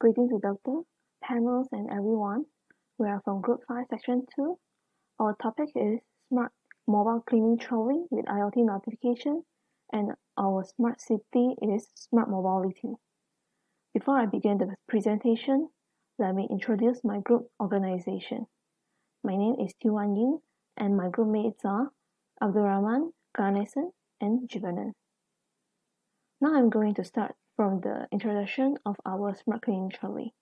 Greetings to Doctor, panels, and everyone. We are from Group 5, Section 2. Our topic is Smart Mobile Cleaning Trolley with IoT notification, and our smart city is Smart Mobility. Before I begin the presentation, let me introduce my group organization. My name is YING, and my group mates are ABDUL, Ganesan, and JIVANATH. Now I'm going to start from the introduction of our smart cleaning trolley.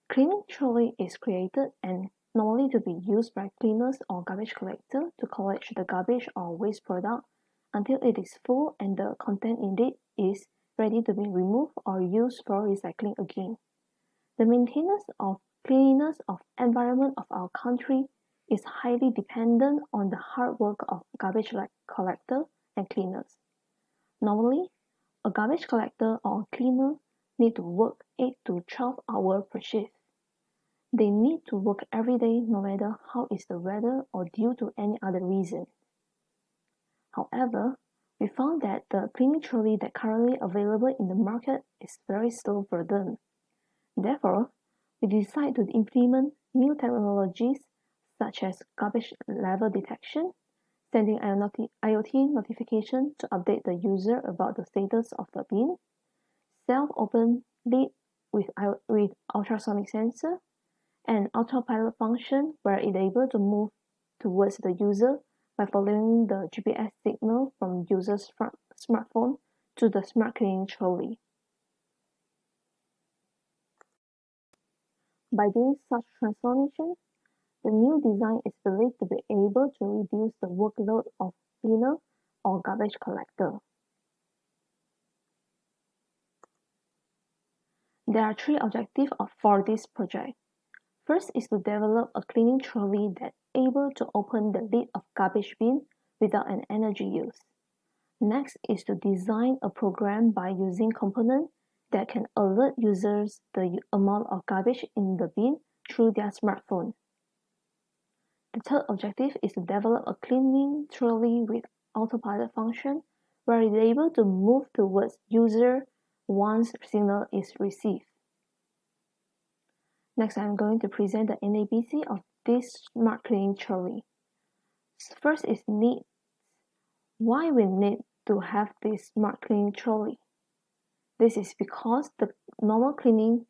Cleaning trolley is created and normally to be used by cleaners or garbage collector to collect the garbage or waste product until it is full and the content in it is ready to be removed or used for recycling again. The maintenance of cleanliness of environment of our country is highly dependent on the hard work of garbage collector and cleaners. Normally, a garbage collector or cleaner need to work 8 to 12 hours per shift. They need to work every day no matter how is the weather or due to any other reason. However, we found that the cleaning trolley that currently available in the market is very slow for them. Therefore, we decided to implement new technologies such as garbage level detection, sending IoT notification to update the user about the status of the bin, self-open lid with ultrasonic sensor, and autopilot function where it is able to move towards the user by following the GPS signal from user's smartphone to the smart cleaning trolley. By doing such transformation, the new design is believed to be able to reduce the workload of cleaner or garbage collector. There are 3 objectives for this project. First is to develop a cleaning trolley that is able to open the lid of garbage bin without an energy use. Next is to design a program by using components that can alert users the amount of garbage in the bin through their smartphone. The third objective is to develop a cleaning trolley with autopilot function where it is able to move towards user once signal is received. Next, I'm going to present the NABC of this smart cleaning trolley. First is needs. Why we need to have this smart cleaning trolley? This is because the normal cleaning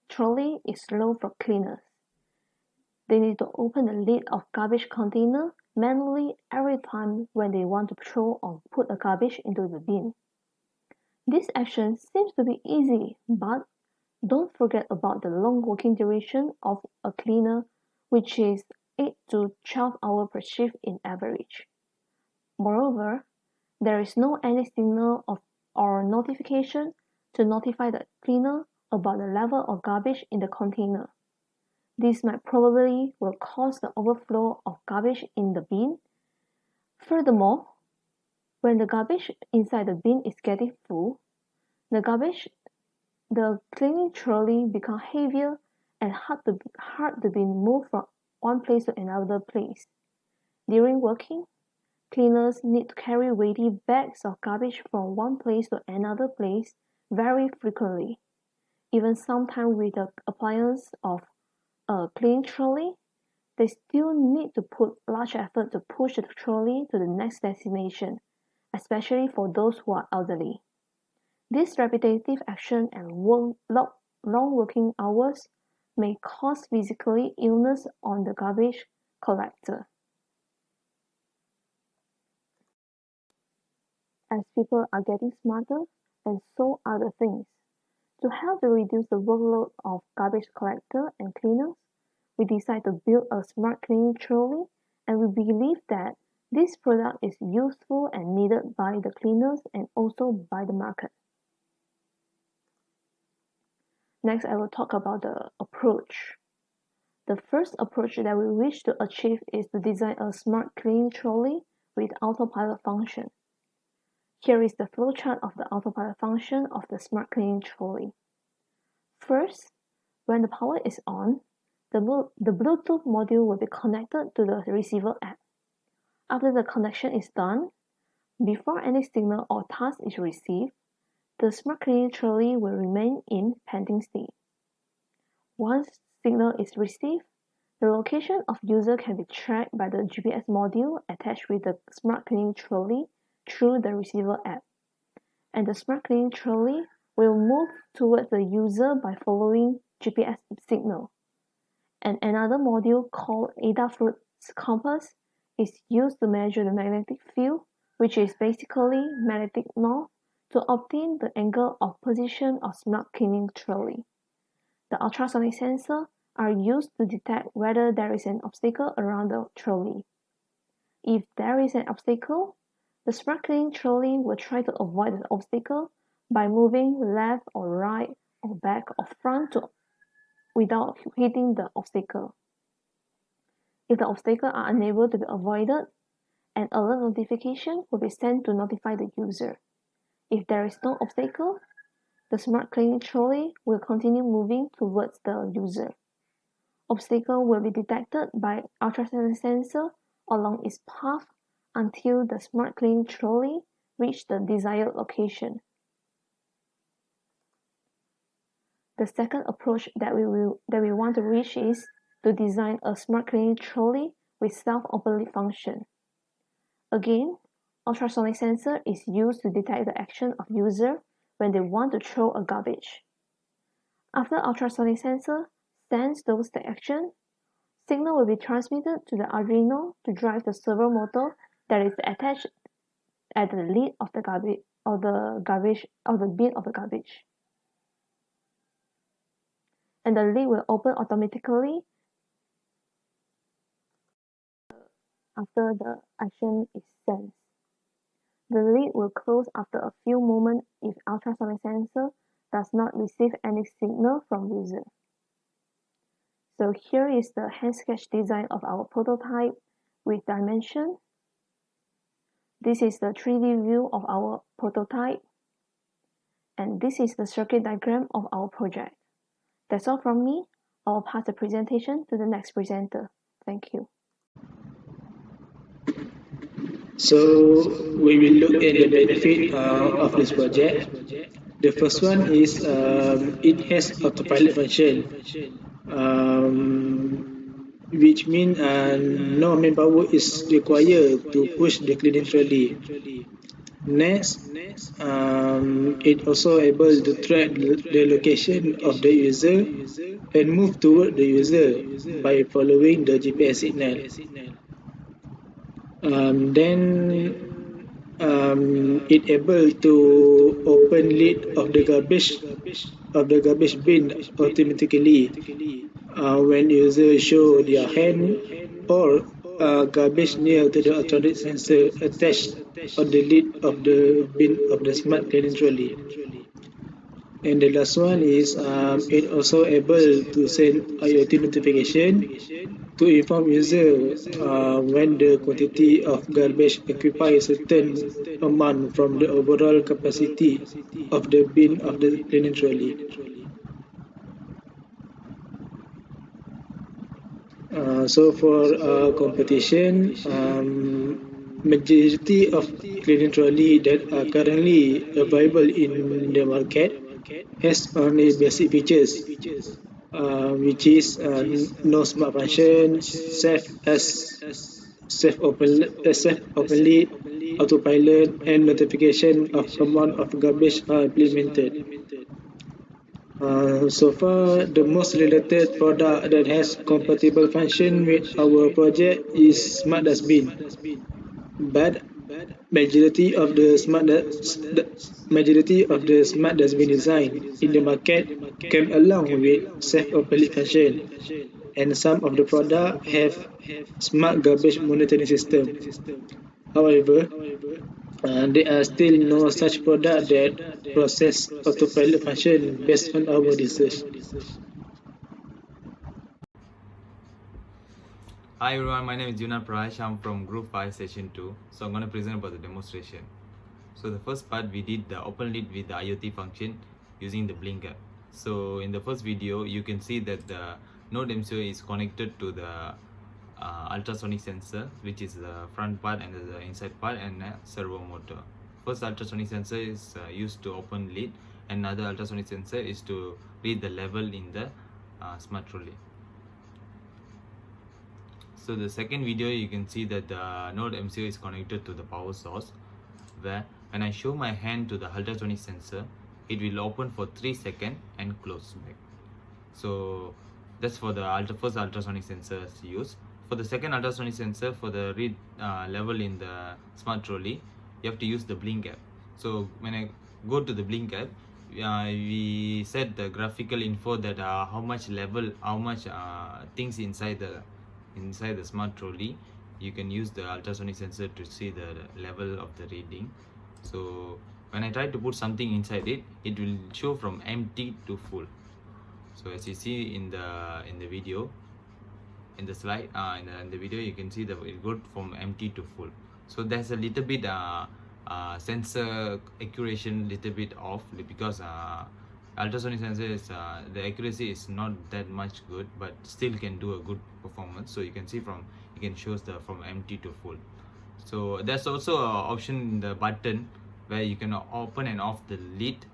trolley is slow for cleaners. They need to open the lid of garbage container manually every time when they want to throw or put a garbage into the bin. This action seems to be easy, but don't forget about the long working duration of a cleaner, which is 8 to 12 hours per shift in average. Moreover, there is no any signal or notification to notify the cleaner about the level of garbage in the container. This might probably will cause the overflow of garbage in the bin. Furthermore, when the garbage inside the bin is getting full, the cleaning trolley becomes heavier and hard to be moved from one place to another place. During working, cleaners need to carry weighty bags of garbage from one place to another place very frequently. Even sometimes with the appliance of a cleaning trolley, they still need to put large effort to push the trolley to the next destination, especially for those who are elderly. This repetitive action and long working hours may cause physical illness on the garbage collector. As people are getting smarter, and so are the things. To help to reduce the workload of garbage collector and cleaners, we decided to build a smart cleaning trolley, and we believe that this product is useful and needed by the cleaners and also by the market. Next, I will talk about the approach. The first approach that we wish to achieve is to design a smart cleaning trolley with autopilot function. Here is the flowchart of the autopilot function of the smart cleaning trolley. First, when the power is on, the Bluetooth module will be connected to the receiver app. After the connection is done, before any signal or task is received, the smart cleaning trolley will remain in pending state. Once signal is received, the location of user can be tracked by the GPS module attached with the Smart Cleaning Trolley through the receiver app. And the Smart Cleaning Trolley will move towards the user by following GPS signal. And another module called ABDUL compass is used to measure the magnetic field, which is basically magnetic north, to obtain the angle of position of Smart Cleaning Trolley. The ultrasonic sensors are used to detect whether there is an obstacle around the trolley. If there is an obstacle, the Smart Cleaning Trolley will try to avoid the obstacle by moving left or right or back or front without hitting the obstacle. If the obstacles are unable to be avoided, an alert notification will be sent to notify the user. If there is no obstacle, the Smart Cleaning Trolley will continue moving towards the user. Obstacle will be detected by ultrasonic sensor along its path until the Smart Cleaning Trolley reaches the desired location. The second approach that we want to reach is to design a Smart Cleaning Trolley with self-open lid function. Again, ultrasonic sensor is used to detect the action of user when they want to throw a garbage. After ultrasonic sensor sends those action, signal will be transmitted to the Arduino to drive the servo motor that is attached at the lid of the bin of the garbage. And the lid will open automatically after the action is sent. The lid will close after a few moments if ultrasonic sensor does not receive any signal from user. So here is the hand sketch design of our prototype with dimension. This is the 3D view of our prototype. And this is the circuit diagram of our project. That's all from me. I'll pass the presentation to the next presenter. Thank you. So we will look at the benefit of this project. The first one is it has autopilot function, which means no manpower is required to push the cleaning trolley. Next, it also able to track the location of the user and move toward the user by following the GPS signal. Then it able to open lid of the garbage bin automatically when user show their hand or garbage near to the electronic sensor attached on the lid of the bin of the Smart Cleaning Trolley. And the last one is it also able to send IoT notification to inform user when the quantity of garbage occupies a certain amount from the overall capacity of the bin of the cleaning trolley. So for competition, majority of cleaning trolley that are currently available in the market has only basic features, which is no smart function, safe open lid, autopilot, and notification of amount of garbage are implemented. So far, the most related product that has compatible function with our project is Smart Dustbin, but majority of the smart dustbin design in the market came along with safe open lid function, and some of the products have smart garbage monitoring system. However, there are still no such product that process autopilot function based on our research. Hi everyone, my name is PRAHASH. I'm from Group 5 Session 2. So I'm going to present about the demonstration. So the first part, we did the open lid with the IoT function using the blinker. So in the first video, you can see that the node MCU is connected to the ultrasonic sensor, which is the front part and the inside part, and a servo motor. First ultrasonic sensor is used to open lid, and another ultrasonic sensor is to read the level in the smart trolley. So the second video, you can see that the node MCU is connected to the power source, where when I show my hand to the ultrasonic sensor, it will open for 3 seconds and close back. So that's for the first ultrasonic sensor used. For the second ultrasonic sensor, for the read level in the smart trolley, you have to use the blink app. So when I go to the blink app, we set the graphical info that how much things inside the smart trolley. You can use the ultrasonic sensor to see the level of the reading. So when I try to put something inside it, it will show from empty to full. So as you see in the video, in the slide, in the video, you can see that it goes from empty to full. So there's a little bit sensor accuracy little bit off, because ultrasonic sensor is the accuracy is not that much good, but still can do a good performance. So you can see you can show from empty to full. So there's also an option in the button where you can open and off the lid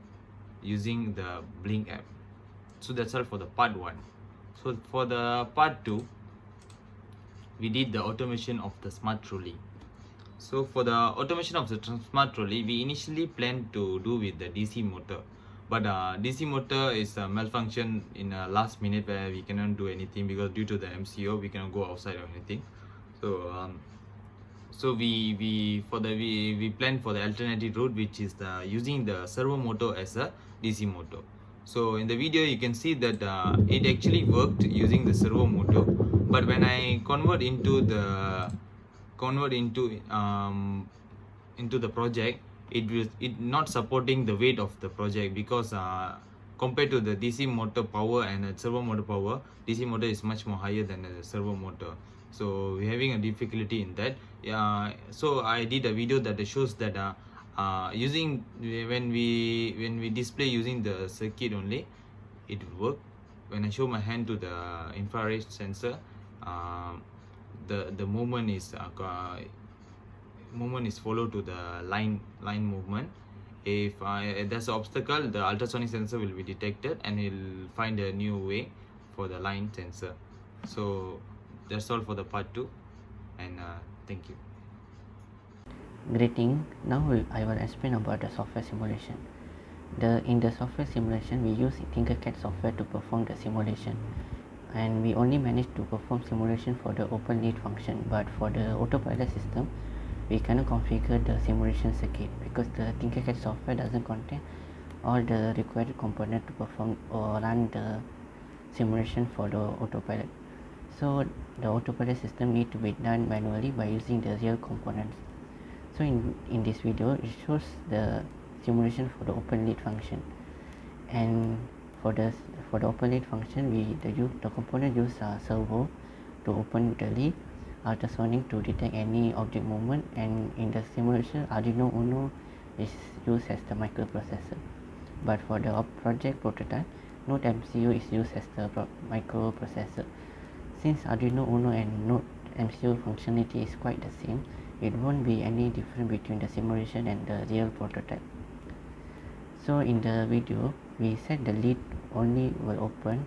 using the blink app. So that's all for the part 1. So for the part 2, we did the automation of the smart trolley. So for the automation of the smart trolley, we initially planned to do with the DC motor, but DC motor is a malfunction in a last minute where we cannot do anything, because due to the MCO we cannot go outside or anything. So we planned for the alternative route, which is using the servo motor as a DC motor. So in the video, you can see that it actually worked using the servo motor, but when I convert into the project, it not supporting the weight of the project, because compared to the DC motor power and the servo motor power, DC motor is much more higher than the servo motor. So we're having a difficulty in that. So I did a video that shows that using when we display using the circuit only, it will work. When I show my hand to the infrared sensor, the movement is followed to the line movement. If there's an obstacle, the ultrasonic sensor will be detected and it'll find a new way for the line sensor. So that's all for the part 2, and thank you. Greeting. Now I will explain about the software simulation. In the software simulation, we use Tinkercad software to perform the simulation, and we only managed to perform simulation for the open lead function. But for the autopilot system, we cannot configure the simulation circuit because the Tinkercad software doesn't contain all the required components to perform or run the simulation for the autopilot. So the autopilot system need to be done manually by using the real components. So in this video, it shows the simulation for the open lead function, and for the open lead function, the component use servo to open the lead, ultrasonic to detect any object movement, and in the simulation, Arduino Uno is used as the microprocessor. But for the project prototype, Node MCU is used as the microprocessor. Since Arduino Uno and Node MCU functionality is quite the same, it won't be any different between the simulation and the real prototype. So in the video, we said the lead only will open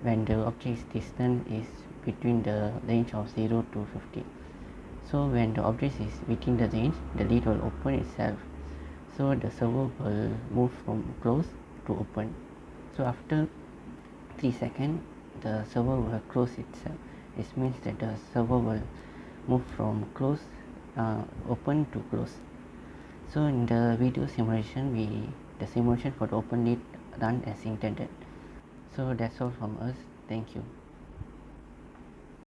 when the object's distance is between the range of 0 to 50. So when the object is within the range, the lead will open itself. So the servo will move from close to open. So after 3 seconds, the servo will close itself. It means that the servo will move from open to close. So in the video simulation, the simulation for the open lead run as intended. So that's all from us. Thank you.